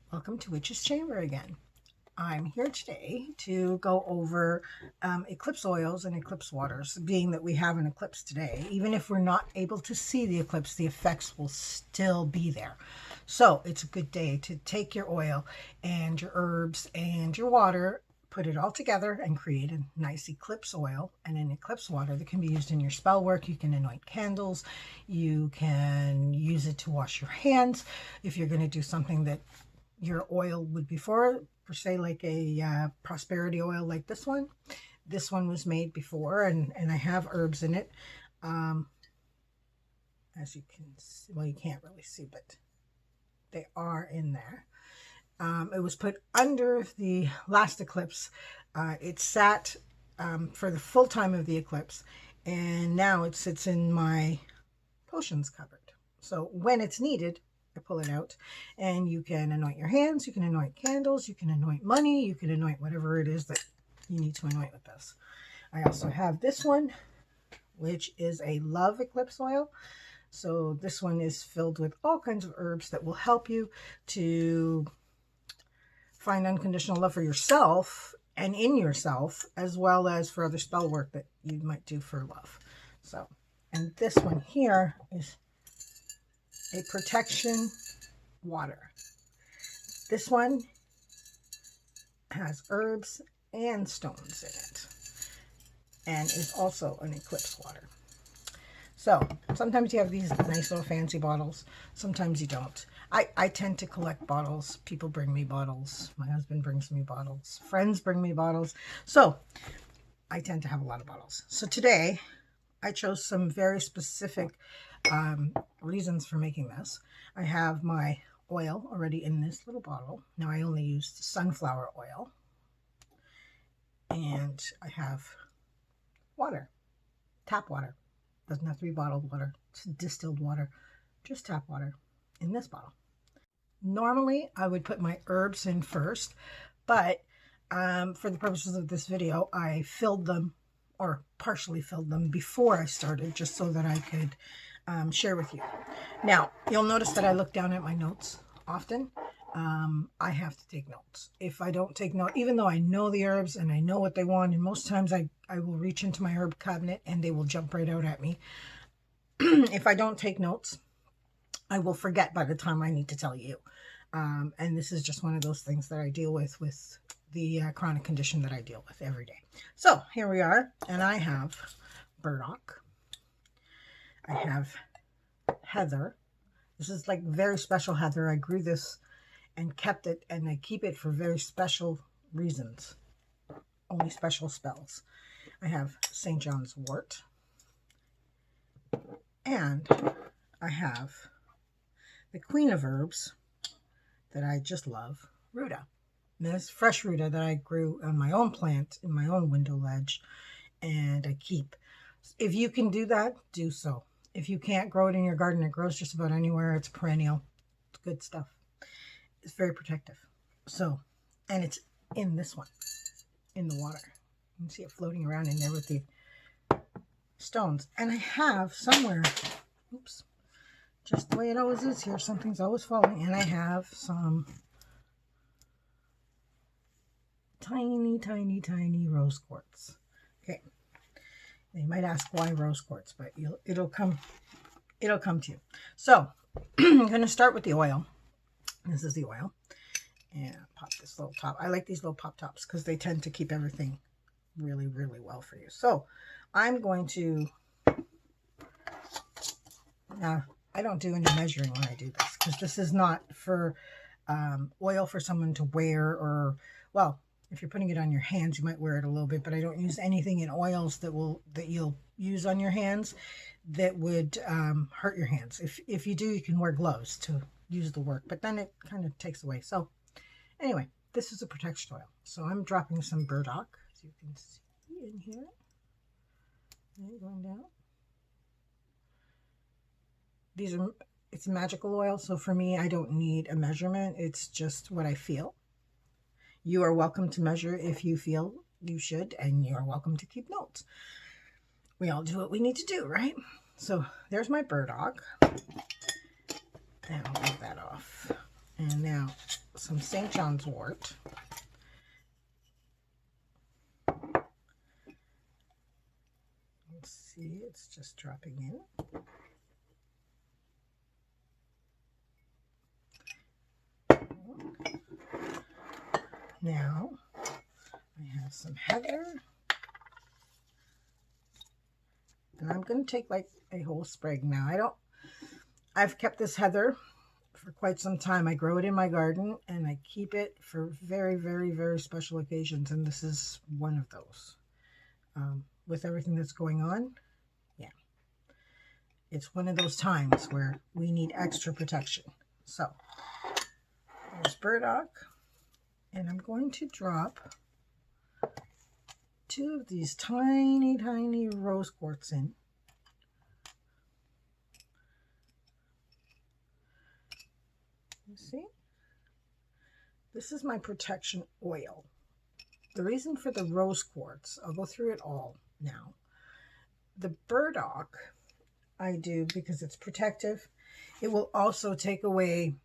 Welcome to Witch's Chamber again. I'm here today to go over eclipse oils and eclipse waters. Being that we have an eclipse today, even if we're not able to see the eclipse, the effects will still be there. So it's a good day to take your oil and your herbs and your water, put it all together and create a nice eclipse oil and an eclipse water that can be used in your spell work. You can anoint candles. You can use it to wash your hands. If you're going to do something that your oil would be for say like a prosperity oil like this one. This one was made before, and I have herbs in it. As you can see, well, you can't really see, but they are in there. It was put under the last eclipse. It sat for the full time of the eclipse, and now it sits in my potions cupboard. So when it's needed, I pull it out, and you can anoint your hands, you can anoint candles, you can anoint money, you can anoint whatever it is that you need to anoint with this. I also have this one, which is a love eclipse oil. So this one is filled with all kinds of herbs that will help you to find unconditional love for yourself and in yourself, as well as for other spell work that you might do for love. So, and this one here is a protection water. This one has herbs and stones in it, and is also an eclipse water. So sometimes you have these nice little fancy bottles, sometimes you don't. I tend to collect bottles. People bring me bottles. My husband brings me bottles. Friends bring me bottles. So I tend to have a lot of bottles. So today I chose some very specific reasons for making this. I have my oil already in this little bottle. Now I only used sunflower oil. And I have water, tap water. Doesn't have to be bottled water. It's distilled water, just tap water in this bottle. Normally I would put my herbs in first, but for the purposes of this video, I filled them, or partially filled them, before I started, just so that I could share with you. Now, you'll notice that I look down at my notes often. I have to take notes. If I don't take note, even though I know the herbs and I know what they want, and most times I will reach into my herb cabinet and they will jump right out at me. If I don't take notes, I will forget by the time I need to tell you. And this is just one of those things that I deal with the chronic condition that I deal with every day. So here we are, and I have burdock. I have heather. This is like very special heather. I grew this and kept it, and I keep it for very special reasons, only special spells. I have St. John's wort, and I have the queen of herbs that I just love, ruta. And this fresh ruta that I grew on my own plant in my own window ledge, and I keep. If you can do that, do so. If you can't grow it in your garden, it grows just about anywhere. It's perennial. It's good stuff. It's very protective. So, and it's in this one, in the water. You can see it floating around in there with the stones. And I have somewhere, oops, just the way it always is here, something's always falling. And I have some tiny, tiny, tiny rose quartz. Okay. You might ask why rose quartz, but it'll come to you. So I'm going to start with the oil. This is the oil, and pop this little top. I like these little pop tops because they tend to keep everything really, really well for you. So I'm going to, now I don't do any measuring when I do this, because this is not for oil for someone to wear, or, well, if you're putting it on your hands, you might wear it a little bit, but I don't use anything in oils that you'll use on your hands that would hurt your hands. If you do, you can wear gloves to use the work, but then it kind of takes away. So anyway, this is a protection oil. So I'm dropping some burdock, as you can see in here. And going down. It's magical oil, so for me, I don't need a measurement. It's just what I feel. You are welcome to measure if you feel you should, and you are welcome to keep notes. We all do what we need to do, right? So there's my burdock. And I'll leave that off. And now some St. John's wort. Let's see, it's just dropping in. Now, I have some heather. And I'm going to take like a whole sprig now. I've kept this heather for quite some time. I grow it in my garden and I keep it for very, very, very special occasions. And this is one of those. With everything that's going on, yeah. It's one of those times where we need extra protection. So, there's burdock. And I'm going to drop 2 of these tiny, tiny rose quartz in. You see? This is my protection oil. The reason for the rose quartz, I'll go through it all now. The burdock I do because it's protective. It will also take away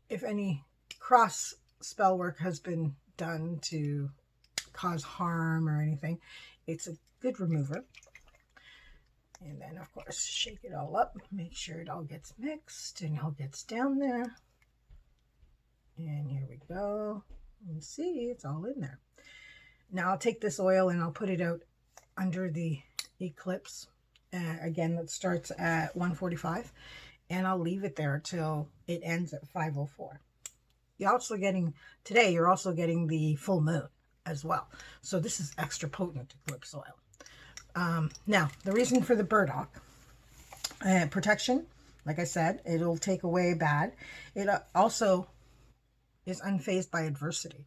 if any cross spell work has been done to cause harm or anything. It's a good remover. And then of course shake it all up, make sure it all gets mixed and all gets down there. And here we go. You see it's all in there. Now I'll take this oil and I'll put it out under the Eclipse. Again, that starts at 1:45, and I'll leave it there till it ends at 5:04. You're also getting the full moon as well. So this is extra potent Eclipse oil. Now, the reason for the burdock, protection, like I said, it'll take away bad. It also is unfazed by adversity.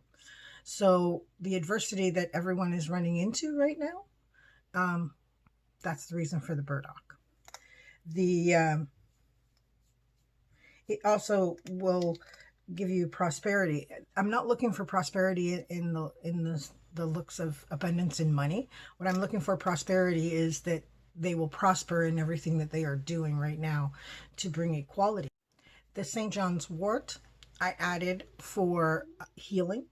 So the adversity that everyone is running into right now, that's the reason for the burdock. It also will give you prosperity. I'm not looking for prosperity in the looks of abundance in money. What I'm looking for prosperity is that they will prosper in everything that they are doing right now to bring equality. The St. John's wort I added for healing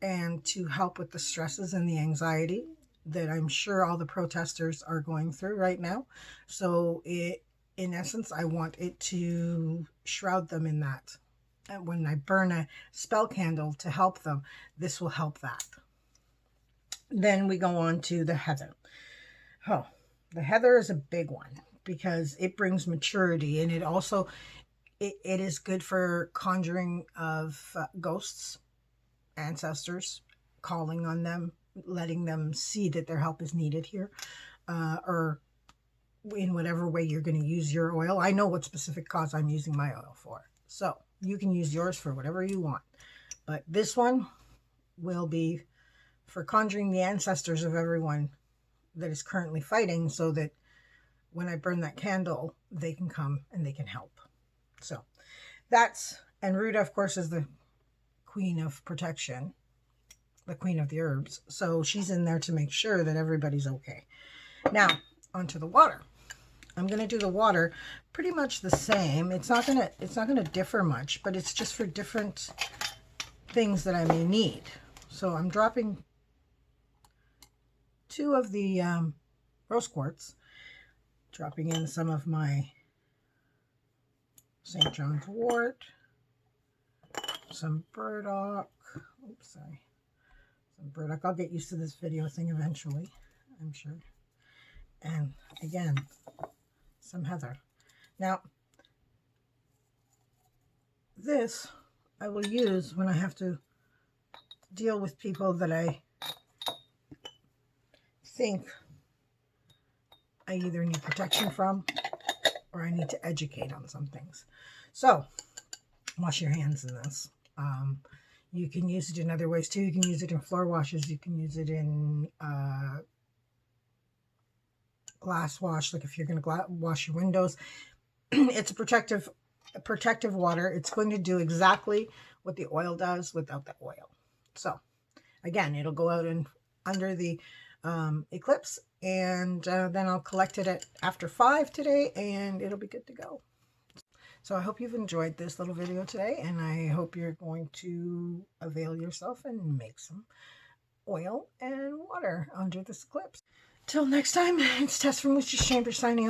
and to help with the stresses and the anxiety that I'm sure all the protesters are going through right now. So in essence, I want it to shroud them in that. And when I burn a spell candle to help them, this will help that. Then we go on to the heather. Oh, the heather is a big one because it brings maturity, and it also, it is good for conjuring of ghosts, ancestors, calling on them, letting them see that their help is needed here, or in whatever way you're going to use your oil. I know what specific cause I'm using my oil for. So you can use yours for whatever you want. But this one will be for conjuring the ancestors of everyone that is currently fighting, so that when I burn that candle, they can come and they can help. So that's, and Ruta, of course, is the queen of protection, the queen of the herbs. So she's in there to make sure that everybody's okay. Now, onto the water. I'm going to do the water pretty much the same. It's not going to differ much, but it's just for different things that I may need. So I'm dropping 2 of the rose quartz, dropping in some of my St. John's wort, some burdock. Oops, sorry. Some burdock. I'll get used to this video thing eventually, I'm sure. And again, some heather. Now, this I will use when I have to deal with people that I think I either need protection from or I need to educate on some things. So, wash your hands in this. You can use it in other ways too. You can use it in floor washes. You can use it in glass wash, like if you're going to wash your windows. It's a protective water. It's going to do exactly what the oil does without the oil. So again, it'll go out and under the Eclipse, and then I'll collect it at after 5 today, and it'll be good to go. So I hope you've enjoyed this little video today, and I hope you're going to avail yourself and make some oil and water under this eclipse. Till next time, it's Tess from Witch's Chamber signing off.